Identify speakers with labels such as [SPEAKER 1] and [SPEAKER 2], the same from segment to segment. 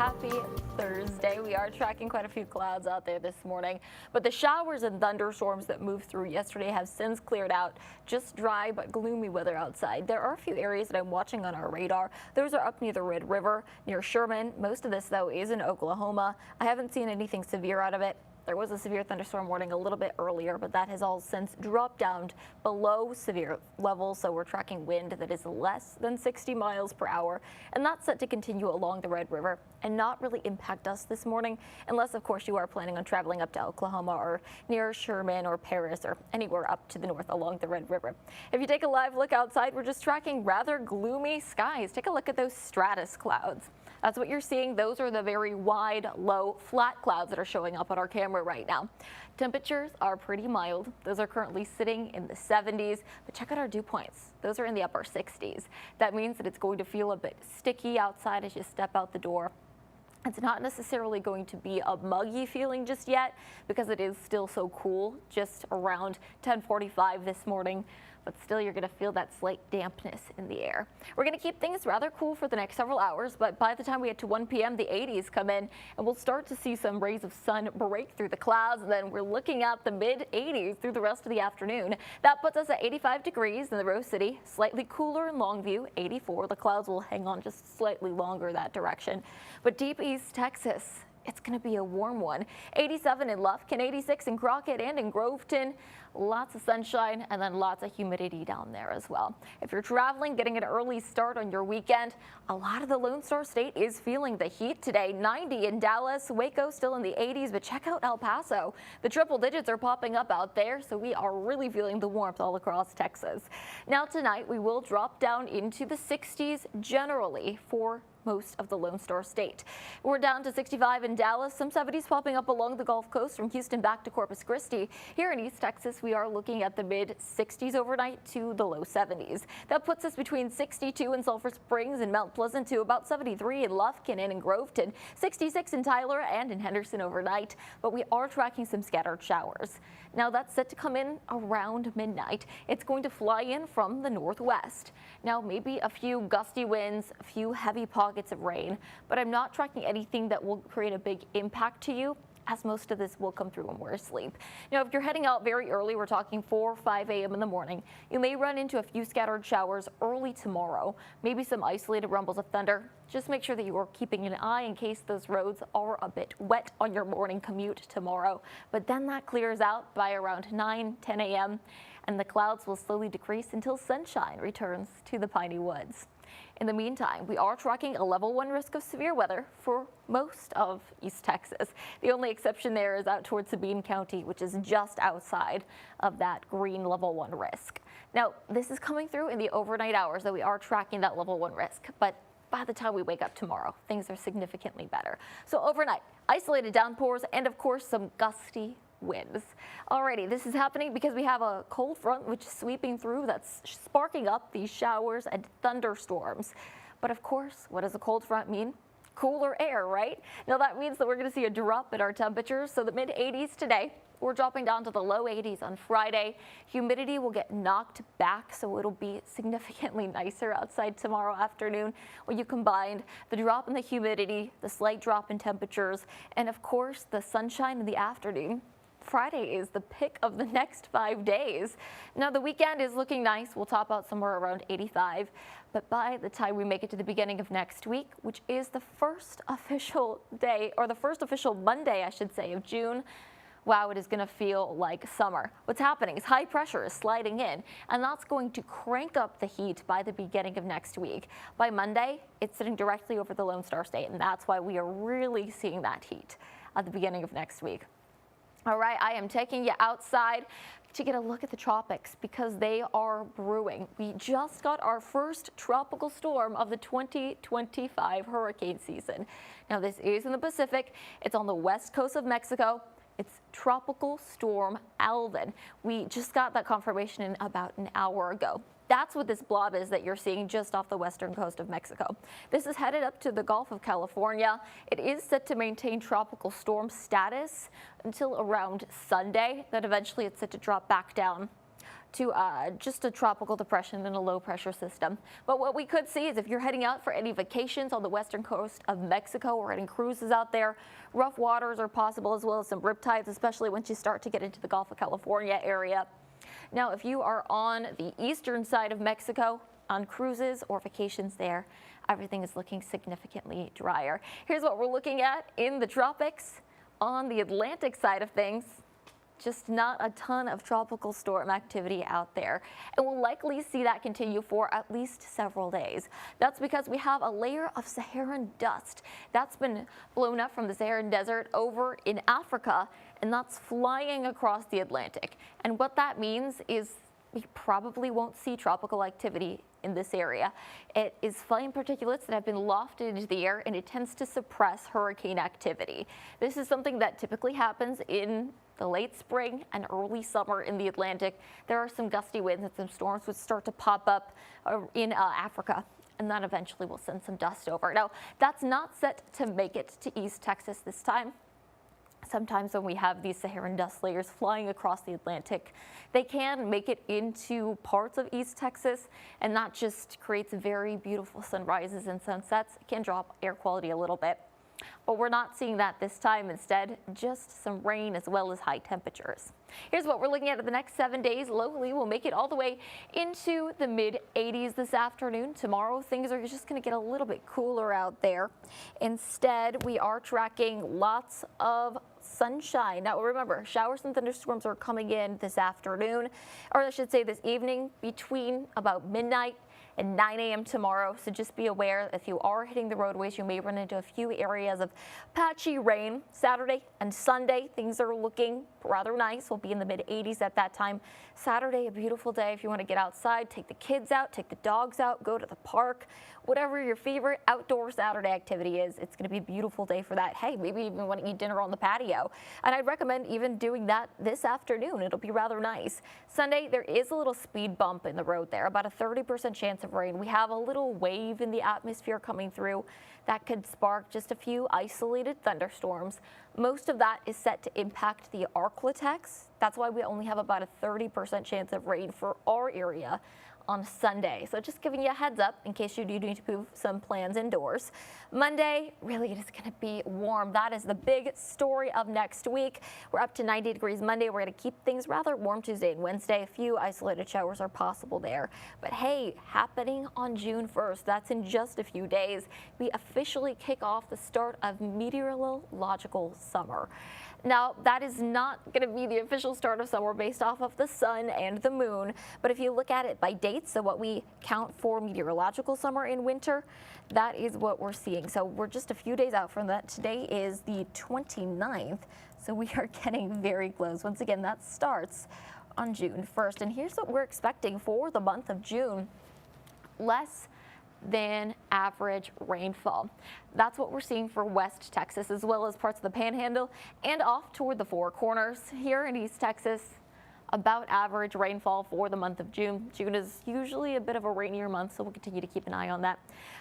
[SPEAKER 1] Happy Thursday. We are tracking quite a few clouds out there this morning, but the showers and thunderstorms that moved through yesterday have since cleared out. Just dry but gloomy weather outside. There are a few areas that I'm watching on our radar. Those are up near the Red River, near Sherman. Most of this, though, is in Oklahoma. I haven't seen anything severe out of it. There was a severe thunderstorm warning a little bit earlier, but that has all since dropped down below severe levels. So we're tracking wind that is less than 60 miles per hour. And that's set to continue along the Red River and not really impact us this morning, unless, of course, you are planning on traveling up to Oklahoma or near Sherman or Paris or anywhere up to the north along the Red River. If you take a live look outside, we're just tracking rather gloomy skies. Take a look at those stratus clouds. That's what you're seeing. Those are the very wide, low, flat clouds that are showing up on our camera right now. Temperatures are pretty mild. Those are currently sitting in the 70s, but check out our dew points. Those are in the upper 60s. That means that it's going to feel a bit sticky outside as you step out the door. It's not necessarily going to be a muggy feeling just yet because it is still so cool, just around 10:45 this morning. But still, you're going to feel that slight dampness in the air. We're going to keep things rather cool for the next several hours, but by the time we get to 1 p.m., the 80s come in, and we'll start to see some rays of sun break through the clouds. And then we're looking at the mid-80s through the rest of the afternoon. That puts us at 85 degrees in the Rose City, slightly cooler in Longview, 84. The clouds will hang on just slightly longer that direction. But deep East Texas, it's going to be a warm one. 87 in Lufkin, 86 in Crockett and in Groveton. Lots of sunshine and then lots of humidity down there as well. If you're traveling, getting an early start on your weekend, a lot of the Lone Star State is feeling the heat today. 90 in Dallas, Waco still in the 80s, but check out El Paso. The triple digits are popping up out there, so we are really feeling the warmth all across Texas. Now tonight, we will drop down into the 60s generally for most of the Lone Star State. We're down to 65 in Dallas, some 70s popping up along the Gulf Coast from Houston back to Corpus Christi. Here in East Texas, we are looking at the mid-60s overnight to the low 70s. That puts us between 62 in Sulphur Springs and Mount Pleasant to about 73 in Lufkin and in Groveton, 66 in Tyler and in Henderson overnight. But we are tracking some scattered showers. Now that's set to come in around midnight. It's going to fly in from the northwest. Now maybe a few gusty winds, a few heavy pockets of rain, but I'm not tracking anything that will create a big impact to you, as most of this will come through when we're asleep. Now, if you're heading out very early, we're talking 4 or 5 a.m. in the morning, you may run into a few scattered showers early tomorrow, maybe some isolated rumbles of thunder. Just make sure that you are keeping an eye in case those roads are a bit wet on your morning commute tomorrow. But then that clears out by around 9, 10 a.m., and the clouds will slowly decrease until sunshine returns to the piney woods. In the meantime, we are tracking a level 1 risk of severe weather for most of East Texas. The only exception there is out towards Sabine County, which is just outside of that green level 1 risk. Now, this is coming through in the overnight hours that we are tracking that level 1 risk, but by the time we wake up tomorrow, things are significantly better. So overnight, isolated downpours and, of course, some gusty winds. Alrighty, this is happening because we have a cold front which is sweeping through that's sparking up these showers and thunderstorms. But of course, what does a cold front mean? Cooler air, right? Now that means that we're going to see a drop in our temperatures. So the mid-80s today. We're dropping down to the low 80s on Friday. Humidity will get knocked back, so it'll be significantly nicer outside tomorrow afternoon when you combine the drop in the humidity, the slight drop in temperatures, and of course the sunshine in the afternoon. Friday is the pick of the next 5 days. Now the weekend is looking nice. We'll top out somewhere around 85. But by the time we make it to the beginning of next week, which is the first official day, or the first official Monday, I should say, of June, wow, it is going to feel like summer. What's happening is high pressure is sliding in, and that's going to crank up the heat by the beginning of next week. By Monday, it's sitting directly over the Lone Star State, and that's why we are really seeing that heat at the beginning of next week. All right, I am taking you outside to get a look at the tropics because they are brewing. We just got our first tropical storm of the 2025 hurricane season. Now, this is in the Pacific. It's on the west coast of Mexico. It's Tropical Storm Alvin. We just got that confirmation in about an hour ago. That's what this blob is that you're seeing just off the western coast of Mexico. This is headed up to the Gulf of California. It is set to maintain tropical storm status until around Sunday. Then eventually it's set to drop back down to just a tropical depression and a low pressure system. But what we could see is if you're heading out for any vacations on the western coast of Mexico or any cruises out there, rough waters are possible as well as some riptides, especially once you start to get into the Gulf of California area. Now, if you are on the eastern side of Mexico, on cruises or vacations there, everything is looking significantly drier. Here's what we're looking at in the tropics. On the Atlantic side of things, just not a ton of tropical storm activity out there. And we'll likely see that continue for at least several days. That's because we have a layer of Saharan dust that's been blown up from the Saharan desert over in Africa, and that's flying across the Atlantic. And what that means is we probably won't see tropical activity in this area. It is fine particulates that have been lofted into the air, and it tends to suppress hurricane activity. This is something that typically happens in the late spring and early summer in the Atlantic. There are some gusty winds and some storms would start to pop up in Africa, and that eventually will send some dust over. Now, that's not set to make it to East Texas this time. Sometimes when we have these Saharan dust layers flying across the Atlantic, they can make it into parts of East Texas, and that just creates very beautiful sunrises and sunsets. It can drop air quality a little bit, but we're not seeing that this time. Instead, just some rain as well as high temperatures. Here's what we're looking at the next 7 days. Locally, we'll make it all the way into the mid-80s this afternoon. Tomorrow, things are just going to get a little bit cooler out there. Instead, we are tracking lots of sunshine. Now remember, showers and thunderstorms are coming in this afternoon, or I should say this evening, between about midnight and 9 a.m. tomorrow. So just be aware if you are hitting the roadways, you may run into a few areas of patchy rain. Saturday and Sunday, things are looking rather nice. We'll be in the mid-80s at that time. Saturday, a beautiful day if you want to get outside, take the kids out, take the dogs out, go to the park, whatever your favorite outdoor Saturday activity is. It's going to be a beautiful day for that. Hey, maybe even want to eat dinner on the patio. And I'd recommend even doing that this afternoon. It'll be rather nice. Sunday, there is a little speed bump in the road there, about a 30% chance of rain. We have a little wave in the atmosphere coming through that could spark just a few isolated thunderstorms. Most of that is set to impact the Arklatex. That's why we only have about a 30% chance of rain for our area on Sunday. So just giving you a heads up in case you do need to move some plans indoors. Monday, really it is going to be warm. That is the big story of next week. We're up to 90 degrees Monday. We're going to keep things rather warm Tuesday and Wednesday. A few isolated showers are possible there. But hey, happening on June 1st, that's in just a few days, we officially kick off the start of meteorological summer. Now, that is not going to be the official start of summer based off of the sun and the moon, but if you look at it by dates, so what we count for meteorological summer in winter, that is what we're seeing. So we're just a few days out from that. Today is the 29th, so we are getting very close. Once again, that starts on June 1st, and here's what we're expecting for the month of June. Less than average rainfall. That's what we're seeing for West Texas as well as parts of the Panhandle and off toward the Four Corners. Here in East Texas, about average rainfall for the month of June. June is usually a bit of a rainier month, so we'll continue to keep an eye on that.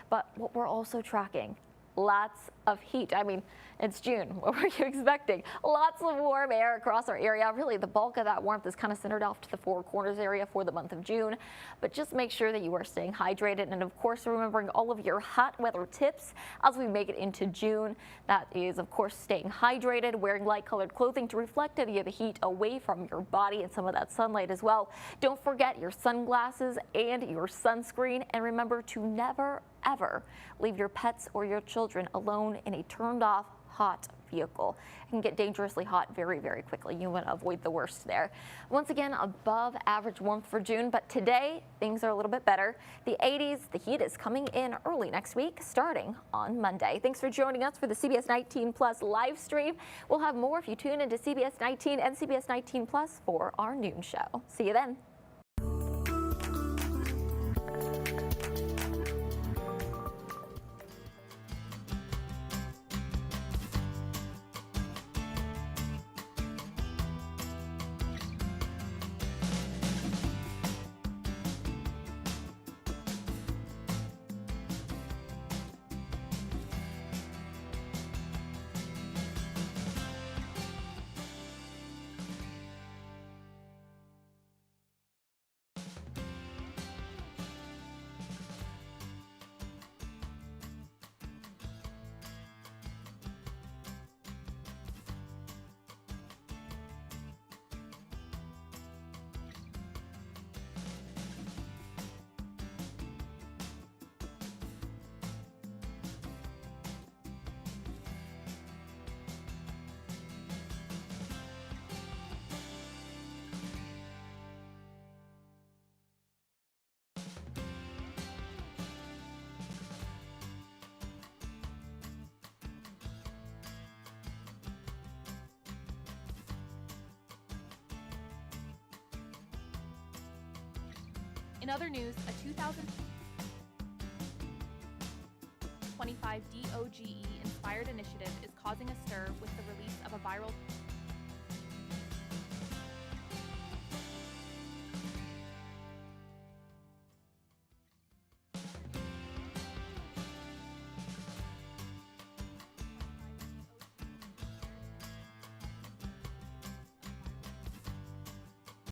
[SPEAKER 1] But what we're also tracking, lots of heat. I mean, it's June. What were you expecting? Lots of warm air across our area. Really, the bulk of that warmth is kind of centered off to the Four Corners area for the month of June. But just make sure that you are staying hydrated, and of course, remembering all of your hot weather tips as we make it into June. That is, of course, staying hydrated, wearing light-colored clothing to reflect any of the heat away from your body and some of that sunlight as well. Don't forget your sunglasses and your sunscreen, and remember to never, ever leave your pets or your children alone in a turned-off hot vehicle. It can get dangerously hot very, very quickly. You want to avoid the worst there. Once again, above average warmth for June, but today things are a little bit better. The 80s, the heat is coming in early next week, starting on Monday. Thanks for joining us for the CBS 19 Plus live stream. We'll have more if you tune into CBS 19 and CBS 19 Plus for our noon show. See you then.
[SPEAKER 2] In other news, a 2025 DOGE inspired initiative is causing a stir with the release of a viral